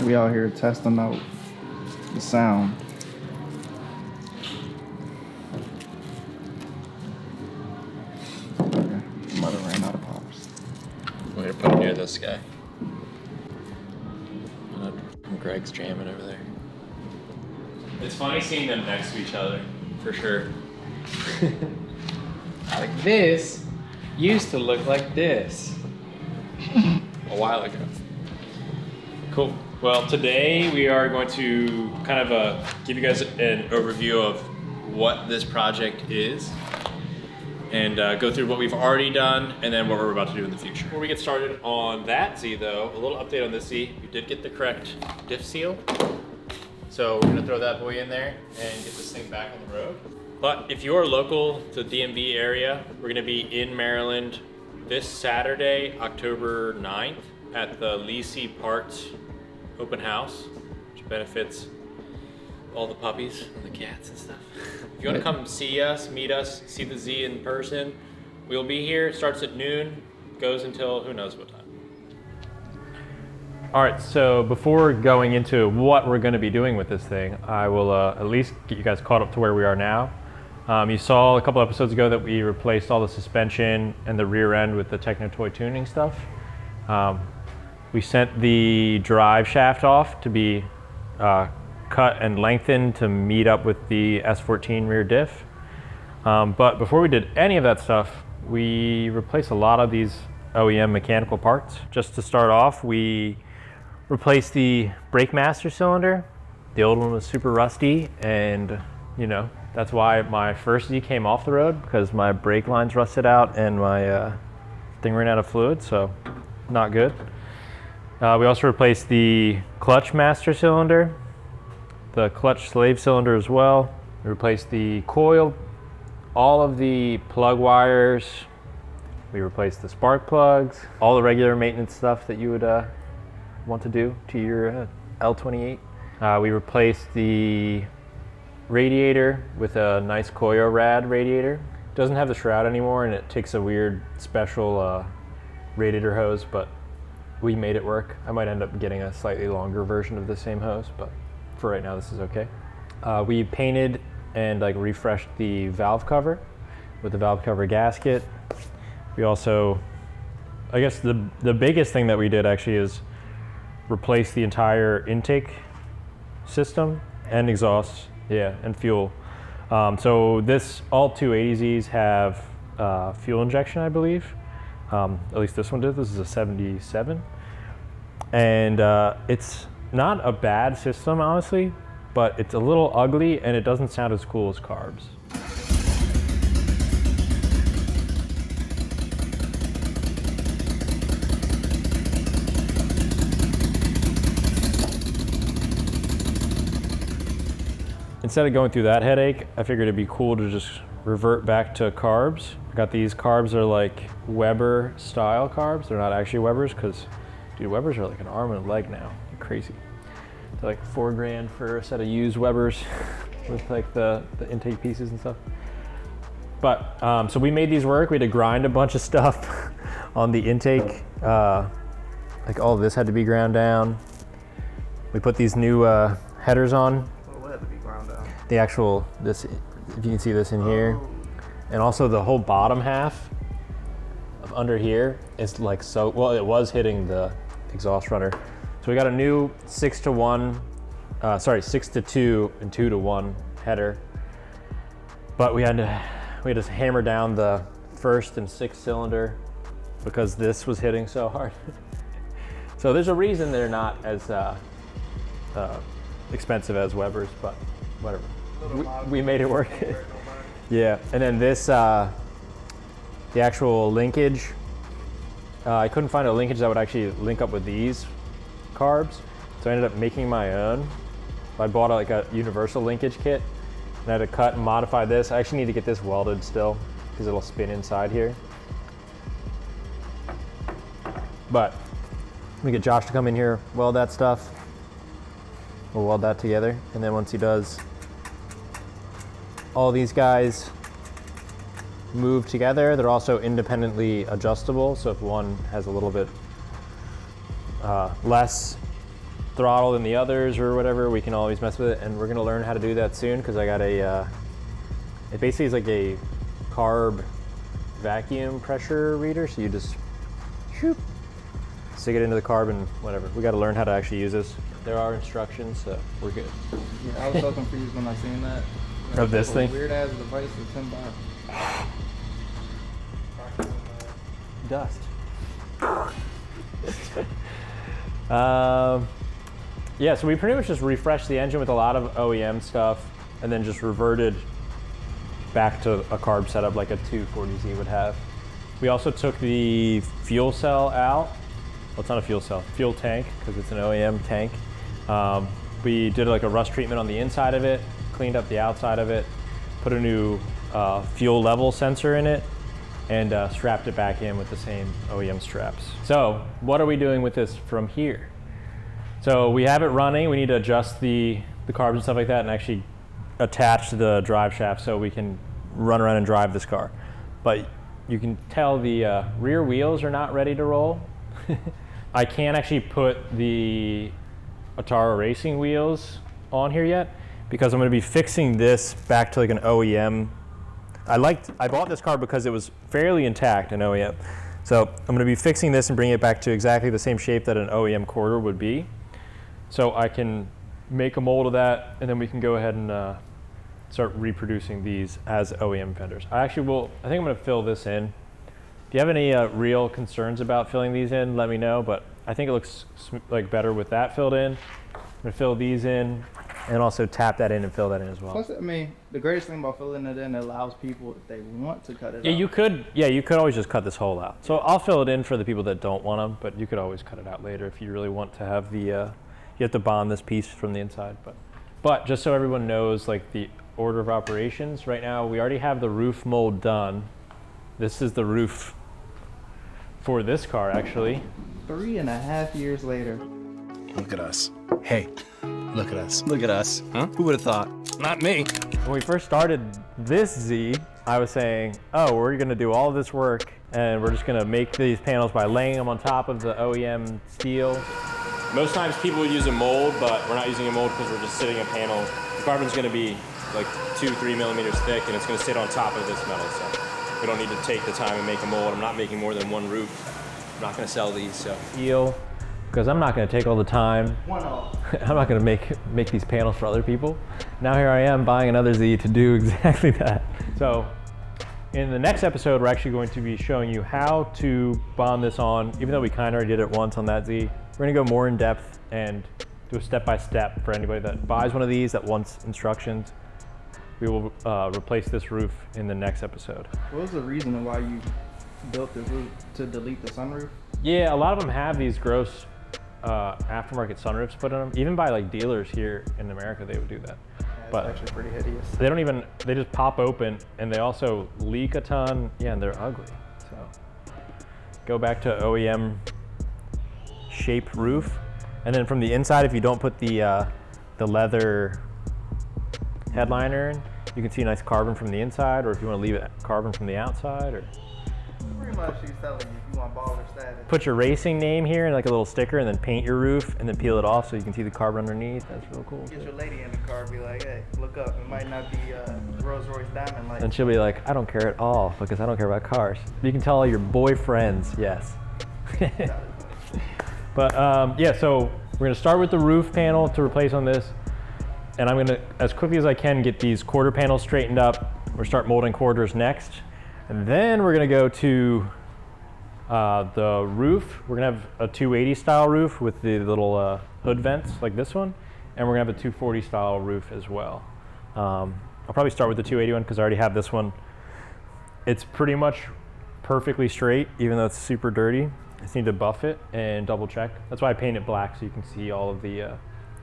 We out here testing out the sound. Okay, might have ran out of pops. We're gonna put it near this guy. Greg's jamming over there. It's funny seeing them next to each other, for sure. Like this used to look like this a while ago. Cool. Well, today we are going to kind of give you guys an overview of what this project is and go through what we've already done and then what we're about to do in the future. Before we get started on that Z though, a little update on this Z. We did get the correct diff seal. So we're gonna throw that boy in there and get this thing back on the road. But if you're local to the DMV area, we're gonna be in Maryland this Saturday, October 9th at the Lisi Parts open house, which benefits all the puppies and the cats and stuff. If you want to come see us, meet us, see the Z in person, we'll be here. It starts at noon, goes until who knows what time. All right, so before going into what we're going to be doing with this thing, I will at least get you guys caught up to where we are now. You saw a couple episodes ago that we replaced all the suspension and the rear end with the Techno Toy tuning stuff. We sent the drive shaft off to be cut and lengthened to meet up with the S14 rear diff. But before we did any of that stuff, we replaced a lot of these OEM mechanical parts. Just to start off, we replaced the brake master cylinder. The old one was super rusty, and you know, that's why my first Z came off the road, because my brake lines rusted out and my thing ran out of fluid, so not good. We also replaced the clutch master cylinder, the clutch slave cylinder as well. We replaced the coil, all of the plug wires. We replaced the spark plugs, all the regular maintenance stuff that you would want to do to your L28. We replaced the radiator with a nice Koyo rad radiator. It doesn't have the shroud anymore, and it takes a weird special radiator hose, but we made it work. I might end up getting a slightly longer version of the same hose, but for right now this is okay. We painted and like refreshed the valve cover with the valve cover gasket. We also, I guess the biggest thing that we did actually is replace the entire intake system and exhaust, yeah, and fuel. So all 280Zs have fuel injection, I believe. At least this one did. This is a 77. And it's not a bad system, honestly, but it's a little ugly and it doesn't sound as cool as carbs. Instead of going through that headache, I figured it'd be cool to just revert back to carbs. I got these carbs are like Weber style carbs. They're not actually Webers, because dude, Webers are like an arm and a leg now. They're crazy. They're like $4 grand for a set of used Webers with like the intake pieces and stuff. But so we made these work. We had to grind a bunch of stuff on the intake. Like all of this had to be ground down. We put these new headers on. What had to be ground down? The actual, this, if you can see this in here. And also the whole bottom half of under here is like so, well, it was hitting the exhaust runner. So we got a new 6 to 2 and 2 to 1 header. But we had to hammer down the 1st and 6th cylinder because this was hitting so hard. So there's a reason they're not as expensive as Weber's, but whatever. We made it work. Yeah, and then this, the actual linkage, I couldn't find a linkage that would actually link up with these carbs, so I ended up making my own. I bought like a universal linkage kit, and I had to cut and modify this. I actually need to get this welded still, because it'll spin inside here. But we get Josh to come in here, weld that stuff. We'll weld that together, and then once he does, all these guys move together. They're also independently adjustable, so if one has a little bit less throttle than the others or whatever, we can always mess with it, and we're gonna learn how to do that soon, because I got a, it basically is like a carb vacuum pressure reader, so you just shoop, stick it into the carb and whatever. We gotta learn how to actually use this. There are instructions, so we're good. Yeah, I was so confused when I seen that. Of this thing? Weird ass device with 10 bar. Dust. Yeah, so we pretty much just refreshed the engine with a lot of OEM stuff, and then just reverted back to a carb setup like a 240Z would have. We also took the fuel cell out. Well, it's not a fuel cell, fuel tank, because it's an OEM tank. We did like a rust treatment on the inside of it, cleaned up the outside of it, put a new fuel level sensor in it, and strapped it back in with the same OEM straps. So what are we doing with this from here? So we have it running. We need to adjust the carbs and stuff like that and actually attach the drive shaft so we can run around and drive this car. But you can tell the rear wheels are not ready to roll. I can't actually put the Atara racing wheels on here yet because I'm going to be fixing this back to like an OEM. I bought this car because it was fairly intact in OEM. So I'm going to be fixing this and bringing it back to exactly the same shape that an OEM quarter would be. So I can make a mold of that, and then we can go ahead and start reproducing these as OEM fenders. I think I'm going to fill this in. If you have any real concerns about filling these in, let me know, but I think it looks like better with that filled in. I'm going to fill these in and also tap that in and fill that in as well. Plus, I mean, the greatest thing about filling it in, it allows people, if they want to cut it out. You could always just cut this hole out. So I'll fill it in for the people that don't want them, but you could always cut it out later if you really want to have the, you have to bond this piece from the inside. But just so everyone knows, like the order of operations, right now we already have the roof mold done. This is the roof for this car, actually. 3.5 years later. Look at us. Hey, look at us. Look at us. Huh? Who would have thought? Not me. When we first started this Z, I was saying, oh, we're gonna do all this work and we're just gonna make these panels by laying them on top of the OEM steel. Most times people would use a mold, but we're not using a mold because we're just sitting a panel. The carbon's gonna be like 2-3 millimeters thick and it's gonna sit on top of this metal, so we don't need to take the time and make a mold. I'm not making more than one roof. I'm not gonna sell these, so. Steel, because I'm not gonna take all the time. I'm not gonna make these panels for other people. Now here I am buying another Z to do exactly that. So in the next episode, we're actually going to be showing you how to bond this on, even though we kind of already did it once on that Z. We're gonna go more in depth and do a step-by-step for anybody that buys one of these that wants instructions. We will replace this roof in the next episode. What was the reason why you built the roof to delete the sunroof? Yeah, a lot of them have these gross aftermarket sunroofs put in them. Even by like dealers here in America, they would do that. Yeah, but it's actually pretty hideous. They just pop open and they also leak a ton. Yeah, and they're ugly. So go back to OEM shape roof. And then from the inside, if you don't put the leather headliner in, you can see a nice carbon from the inside, or if you want to leave it carbon from the outside, or Pretty much she's telling you if you want baller status. Put your racing name here and like a little sticker, and then paint your roof, and then peel it off so you can see the carbon underneath. That's real cool. Get your lady in the car, be like, hey, look up. It might not be Rolls Royce Diamond like. And she'll be like, I don't care at all because I don't care about cars. You can tell all your boyfriends, yes. But yeah, so we're gonna start with the roof panel to replace on this. And I'm gonna, as quickly as I can, get these quarter panels straightened up. We'll start molding quarters next. And then we're gonna go to the roof. We're gonna have a 280 style roof with the little hood vents like this one. And we're gonna have a 240 style roof as well. I'll probably start with the 280 one because I already have this one. It's pretty much perfectly straight, even though it's super dirty. I just need to buff it and double check. That's why I paint it black so you can see all of the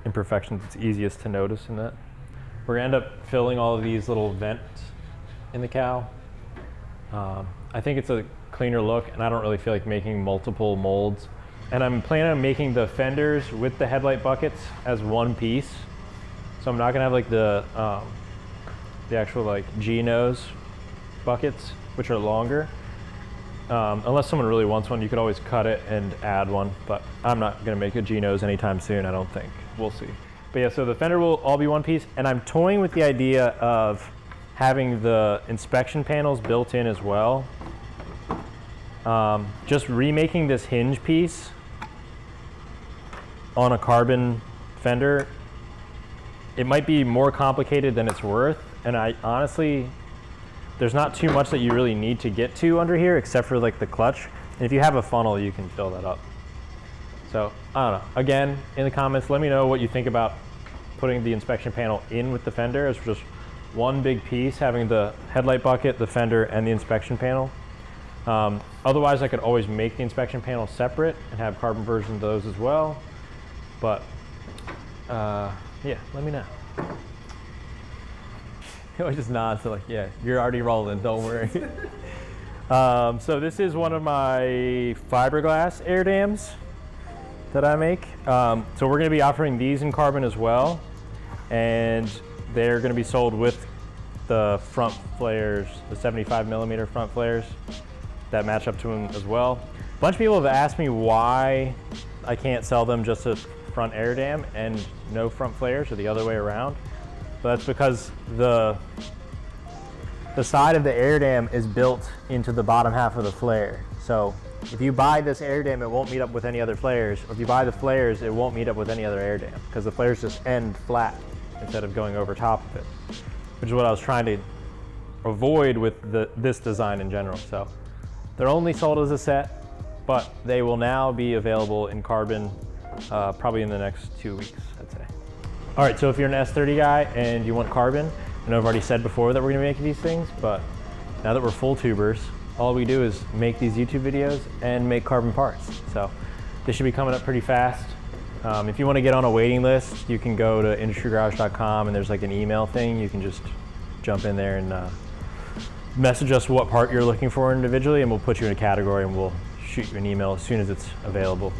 imperfections. It's easiest to notice in that. We're gonna end up filling all of these little vents in the cow. I think it's a cleaner look, and I don't really feel like making multiple molds. And I'm planning on making the fenders with the headlight buckets as one piece. So I'm not gonna have like the actual like G-nose buckets, which are longer. Unless someone really wants one, you could always cut it and add one, but I'm not gonna make a G-nose anytime soon, I don't think. We'll see. But yeah, so the fender will all be one piece, and I'm toying with the idea of having the inspection panels built in as well. Just remaking this hinge piece on a carbon fender, it might be more complicated than it's worth, and I honestly, there's not too much that you really need to get to under here except for like the clutch. And if you have a funnel, you can fill that up. So I don't know. Again, in the comments, let me know what you think about putting the inspection panel in with the fender as just one big piece, having the headlight bucket, the fender, and the inspection panel. Otherwise, I could always make the inspection panel separate and have carbon versions of those as well. But yeah, let me know. He always just nods to like, yeah, you're already rolling, don't worry. So this is one of my fiberglass air dams that I make. So we're gonna be offering these in carbon as well. And they're gonna be sold with the front flares, the 75mm front flares that match up to them as well. A bunch of people have asked me why I can't sell them just as front air dam and no front flares, or the other way around. But that's because the side of the air dam is built into the bottom half of the flare. So if you buy this air dam, it won't meet up with any other flares. Or if you buy the flares, it won't meet up with any other air dam because the flares just end flat instead of going over top of it, which is what I was trying to avoid with this design in general. So they're only sold as a set, but they will now be available in carbon probably in the next 2 weeks, I'd say. All right, so if you're an S30 guy and you want carbon, and I've already said before that we're gonna make these things, but now that we're full tubers, all we do is make these YouTube videos and make carbon parts. So this should be coming up pretty fast. If you wanna get on a waiting list, you can go to industrygarage.com and there's like an email thing. You can just jump in there and message us what part you're looking for individually, and we'll put you in a category and we'll shoot you an email as soon as it's available.